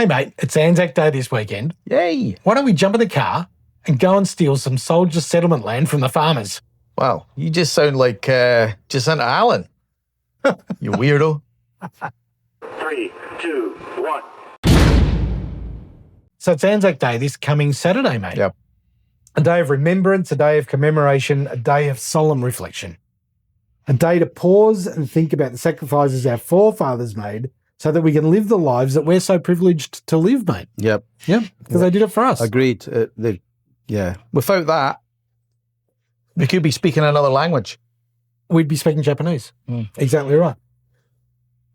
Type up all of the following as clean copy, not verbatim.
Hey, mate, it's Anzac Day this weekend. Yay. Why don't we jump in the car and go and steal some soldier settlement land from the farmers? Wow, you just sound like Jacinta Allen. You weirdo. 3, 2, 1. So it's Anzac Day this coming Saturday, mate. Yep. A day of remembrance, a day of commemoration, a day of solemn reflection. A day to pause and think about the sacrifices our forefathers made so that we can live the lives that we're so privileged to live, mate. Yep. Yep, because they did it for us. Agreed. Without that, we could be speaking another language. We'd be speaking Japanese. Exactly right.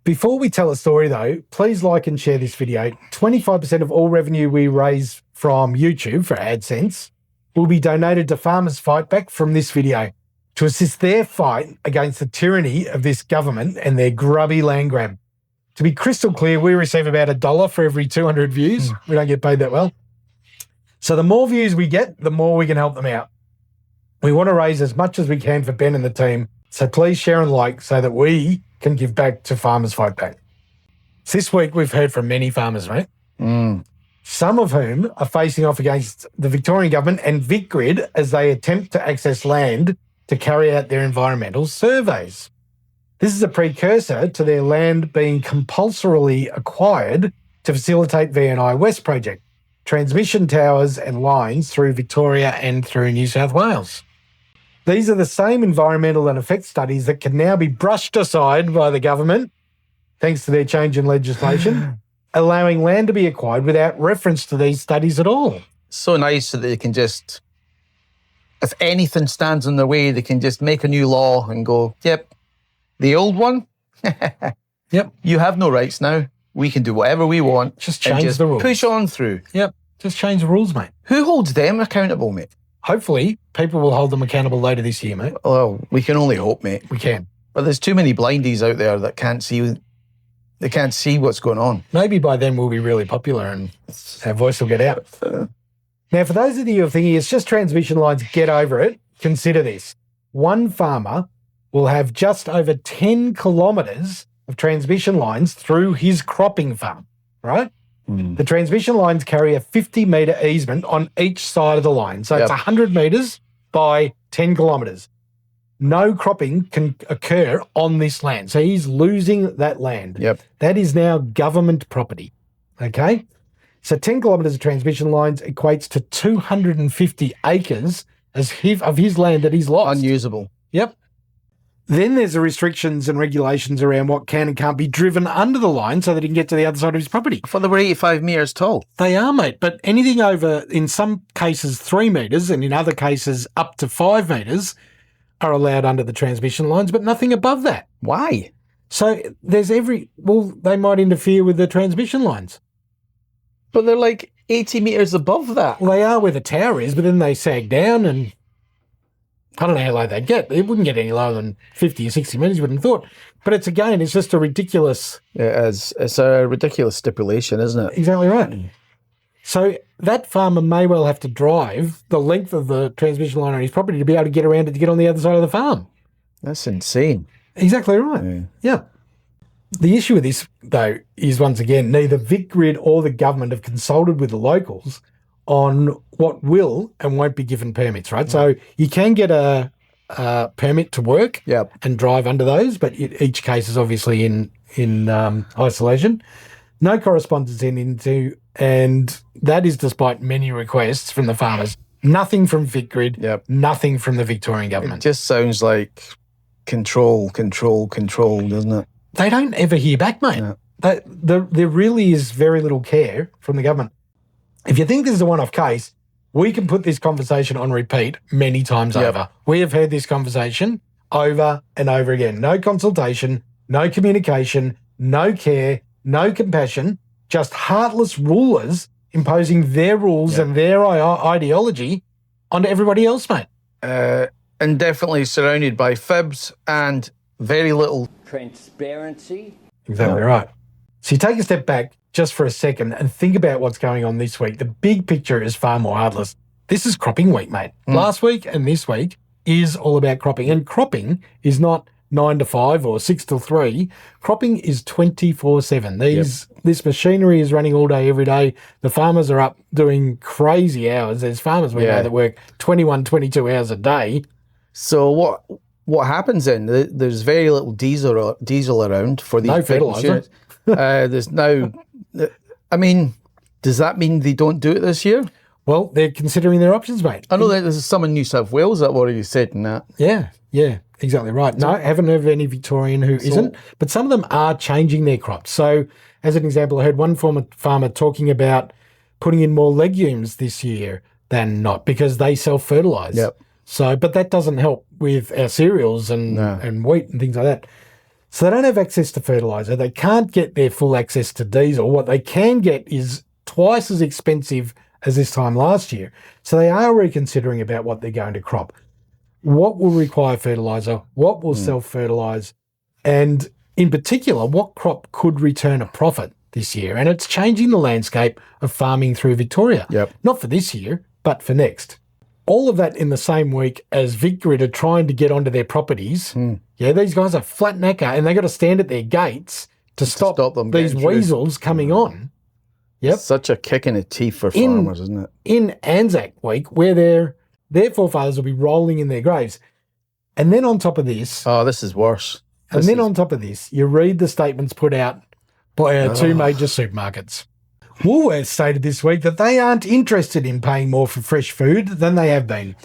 Before we tell a story, though, please like and share this video. 25% of all revenue we raise from YouTube for AdSense will be donated to Farmers Fight Back from this video to assist their fight against the tyranny of this government and their grubby land grab. To be crystal clear, we receive about $1 for every 200 views. We don't get paid that well. So the more views we get, the more we can help them out. We want to raise as much as we can for Ben and the team. So please share and like so that we can give back to Farmers Fight Back. This week, we've heard from many farmers, mate. Some of whom are facing off against the Victorian government and VicGrid as they attempt to access land to carry out their environmental surveys. This is a precursor to their land being compulsorily acquired to facilitate VNI West project, transmission towers and lines through Victoria and through New South Wales. These are the same environmental and effect studies that can now be brushed aside by the government, thanks to their change in legislation, allowing land to be acquired without reference to these studies at all. So nice that they can just, if anything stands in their way, they can just make a new law and go, yep, the old one, Yep. you have no rights now. We can do whatever we want. Just and change the rules. Push on through. Yep. Just change the rules, mate. Who holds them accountable, mate? Hopefully, people will hold them accountable later this year, mate. Well, we can only hope, mate. We can. But there's too many blindies out there that can't see. They can't see what's going on. Maybe by then we'll be really popular and our voice will get out. Now, for those of you who are thinking it's just transmission lines, get over it, consider this. One farmer will have just over 10 kilometres of transmission lines through his cropping farm, right? The transmission lines carry a 50-metre easement on each side of the line. So it's 100 metres by 10 kilometres. No cropping can occur on this land. So he's losing that land. Yep. That is now government property, okay? So 10 kilometres of transmission lines equates to 250 acres of his land that he's lost. Unusable. Yep. Then there's the restrictions and regulations around what can and can't be driven under the line so that he can get to the other side of his property. I thought they were 85 metres tall. They are, mate, but anything over, in some cases, 3 metres and in other cases up to 5 metres are allowed under the transmission lines, but nothing above that. Why? So there's they might interfere with the transmission lines. But they're like 80 metres above that. Well, they are where the tower is, but then they sag down and I don't know how low they'd get. It wouldn't get any lower than 50 or 60 metres, you wouldn't have thought. But it's just a ridiculous... It's a ridiculous stipulation, isn't it? Exactly right. So that farmer may well have to drive the length of the transmission line on his property to be able to get around it to get on the other side of the farm. That's insane. Exactly right. Yeah. The issue with this, though, is once again, neither VicGrid or the government have consulted with the locals on what will and won't be given permits, right? So you can get a permit to work and drive under those, but each case is obviously in isolation. No correspondence into, and that is despite many requests from the farmers. Nothing from VicGrid, nothing from the Victorian government. It just sounds like control, doesn't it? They don't ever hear back, mate. Yeah. There really is very little care from the government. If you think this is a one-off case, we can put this conversation on repeat many times over. We have heard this conversation over and over again. No consultation, no communication, no care, no compassion, just heartless rulers imposing their rules and their ideology onto everybody else, mate. And definitely surrounded by fibs and very little Transparency. Exactly right. So you take a step back just for a second and think about what's going on this week. The big picture is far more heartless. This is cropping week, mate. Last week and this week is all about cropping. And cropping is not 9 to 5 or 6 till 3. Cropping is 24/7. This machinery is running all day, every day. The farmers are up doing crazy hours. There's farmers we know that work 21, 22 hours a day. So what happens then? There's very little diesel around for these big fertilizer. machines. There's now, I mean, does that mean they don't do it this year? Well, they're considering their options, mate. I know that there's some in New South Wales that already said in that. Yeah, exactly right. No, I haven't heard of any Victorian who isn't, but some of them are changing their crops. So, as an example, I heard one farmer talking about putting in more legumes this year than not because they self-fertilise. Yep. So, but that doesn't help with our cereals and wheat and things like that. So they don't have access to fertiliser. They can't get their full access to diesel. What they can get is twice as expensive as this time last year. So they are reconsidering about what they're going to crop. What will require fertiliser? What will self-fertilise? And in particular, what crop could return a profit this year? And it's changing the landscape of farming through Victoria. Yep. Not for this year, but for next. All of that in the same week as VicGrid are trying to get onto their properties. Yeah, these guys are flat knacker and they got to stand at their gates to stop them these getting through. weasels coming on. Yep. Such a kick in the teeth for farmers, isn't it? In Anzac week, where their forefathers will be rolling in their graves. And then on top of this... Oh, this is worse. On top of this, you read the statements put out by our two major supermarkets. Woolworths stated this week that they aren't interested in paying more for fresh food than they have been.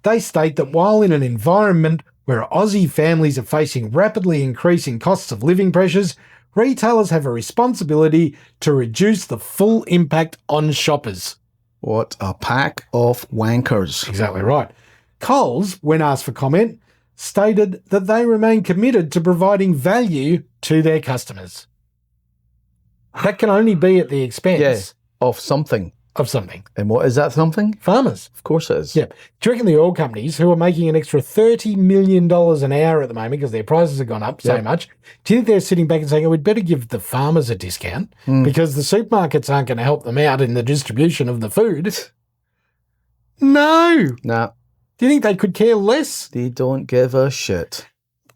They state that while in an environment where Aussie families are facing rapidly increasing costs of living pressures, retailers have a responsibility to reduce the full impact on shoppers. What a pack of wankers. Exactly right. Coles, when asked for comment, stated that they remain committed to providing value to their customers. That can only be at the expense of something. Of something. And what is that something? Farmers. Of course it is. Yeah. Do you reckon the oil companies, who are making an extra $30 million an hour at the moment because their prices have gone up so much, do you think they're sitting back and saying, oh, we'd better give the farmers a discount because the supermarkets aren't going to help them out in the distribution of the food? No. Nah. Do you think they could care less? They don't give a shit.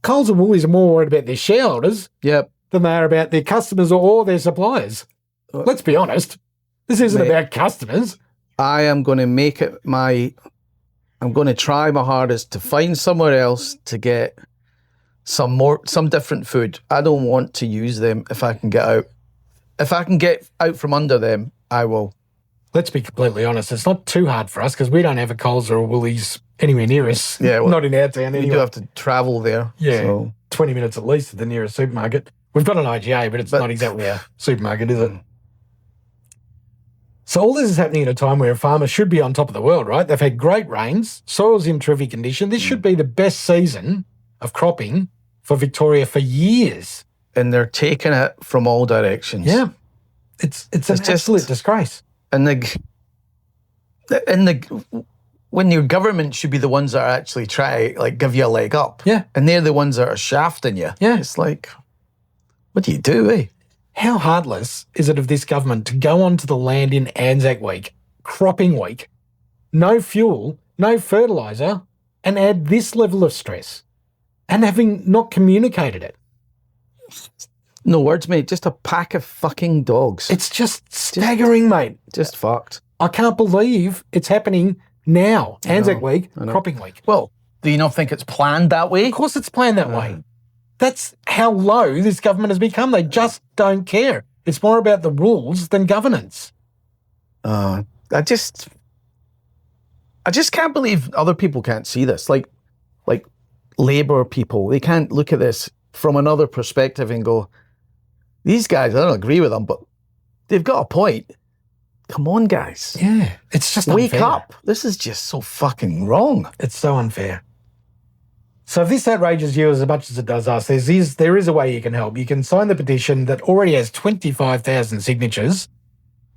Coles and Woolies are more worried about their shareholders than they are about their customers or their suppliers. Let's be honest. This isn't about customers. I am going to make it I'm going to try my hardest to find somewhere else to get some different food. I don't want to use them if I can get out. If I can get out from under them, I will. Let's be completely honest. It's not too hard for us because we don't have a Coles or a Woolies anywhere near us. Yeah, well, not in our town anyway. You do have to travel there. Yeah, so. 20 minutes at least to the nearest supermarket. We've got an IGA, but it's not exactly a supermarket, is it? So all this is happening at a time where a farmer should be on top of the world, right? They've had great rains, soil's in terrific condition. This should be the best season of cropping for Victoria for years. And they're taking it from all directions. Yeah. It's an absolute disgrace. And when your government should be the ones that are actually try like give you a leg up. Yeah. And they're the ones that are shafting you. Yeah. It's like, what do you do, eh? How heartless is it of this government to go onto the land in Anzac week, cropping week, no fuel, no fertiliser, and add this level of stress, and having not communicated it? No words, mate. Just a pack of fucking dogs. It's just staggering, mate. Just fucked. I can't believe it's happening now. Anzac week, cropping week. Well, do you not think it's planned that way? Of course it's planned that way. That's how low this government has become. They just don't care. It's more about the rules than governance. I just can't believe other people can't see this. Like Labour people, they can't look at this from another perspective and go, these guys, I don't agree with them, but they've got a point. Come on, guys. Yeah, it's just wake unfair. up. This is just so fucking wrong. It's so unfair. So if this outrages you as much as it does us, there is a way you can help. You can sign the petition that already has 25,000 signatures.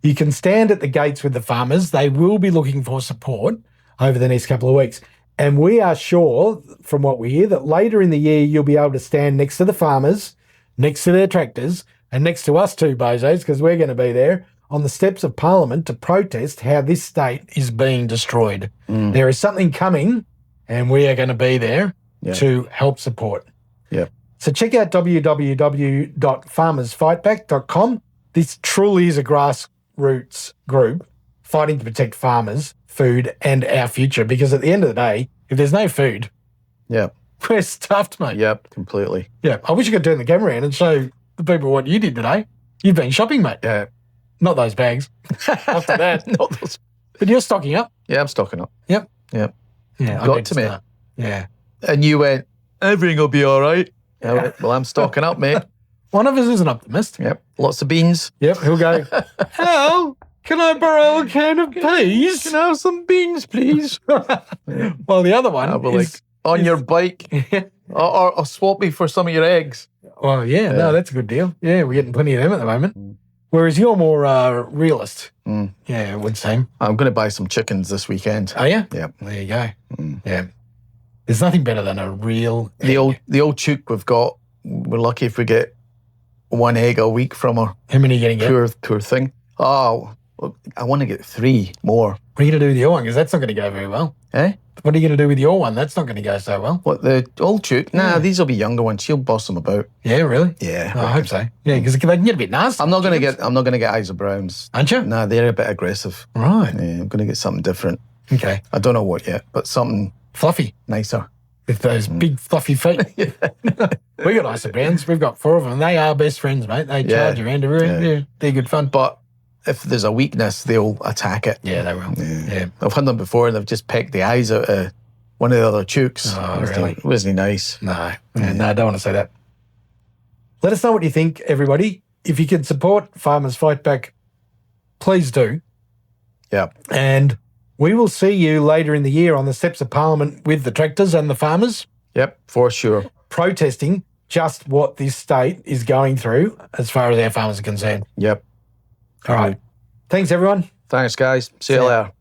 You can stand at the gates with the farmers. They will be looking for support over the next couple of weeks. And we are sure, from what we hear, that later in the year you'll be able to stand next to the farmers, next to their tractors, and next to us two bozos, because we're going to be there, on the steps of Parliament to protest how this state is being destroyed. There is something coming, and we are going to be there to help support. Yeah. So check out www.farmersfightback.com. This truly is a grassroots group fighting to protect farmers, food, and our future. Because at the end of the day, if there's no food, Yeah. we're stuffed, mate. Yep. Completely. Yeah. I wish you could turn the camera around and show the people what you did today. You've been shopping, mate. Yeah. Not those bags. After that. Not those. But you're stocking up. Yeah, I'm stocking up. Yep. Yep. Yeah. I Got need to, mate. start. Yeah. And you went, everything will be all right. Yeah, I went, well, I'm stocking up, mate. One of us is an optimist. Yep. Lots of beans. Yep. He'll go, hello, can I borrow a can of peas? Can I have some beans, please? Well, the other one I'll be like, on your bike. Or swap me for some of your eggs. well, yeah, no, that's a good deal. Yeah, we're getting plenty of them at the moment. Whereas you're more realist. Yeah, it would seem. I'm going to buy some chickens this weekend. Are you? Yep. There you go. Yeah. There's nothing better than a real The old chook we've got, we're lucky if we get one egg a week from her. How many are you going to get? Poor thing. Oh, I want to get 3 more. What are you going to do with your one? Because that's not going to go very well. Eh? What are you going to do with your one? That's not going to go so well. What, the old chook? Nah, these will be younger ones. She'll boss them about. Yeah, really? Yeah. Oh, I hope so. Yeah, because they can get a bit nasty. I'm not going to get Isa Browns. Aren't you? Nah, they're a bit aggressive. Right. Yeah, I'm going to get something different. Okay. I don't know what yet, but something Fluffy. nicer. With those big fluffy feet. We got Isa Browns. We've got 4 of them. They are best friends, mate. They charge around everywhere. Yeah, they're good fun. But if there's a weakness, they'll attack it. Yeah, they will. Yeah. I've had them before and they've just pecked the eyes out of one of the other chooks. Oh, really? Wasn't he nice? No. No, I don't want to say that. Let us know what you think, everybody. If you can support Farmers Fight Back, please do. Yeah. And we will see you later in the year on the steps of Parliament with the tractors and the farmers Yep, for sure. protesting just what this state is going through as far as our farmers are concerned. Yep. All right. Thanks, everyone. Thanks, guys. See you later.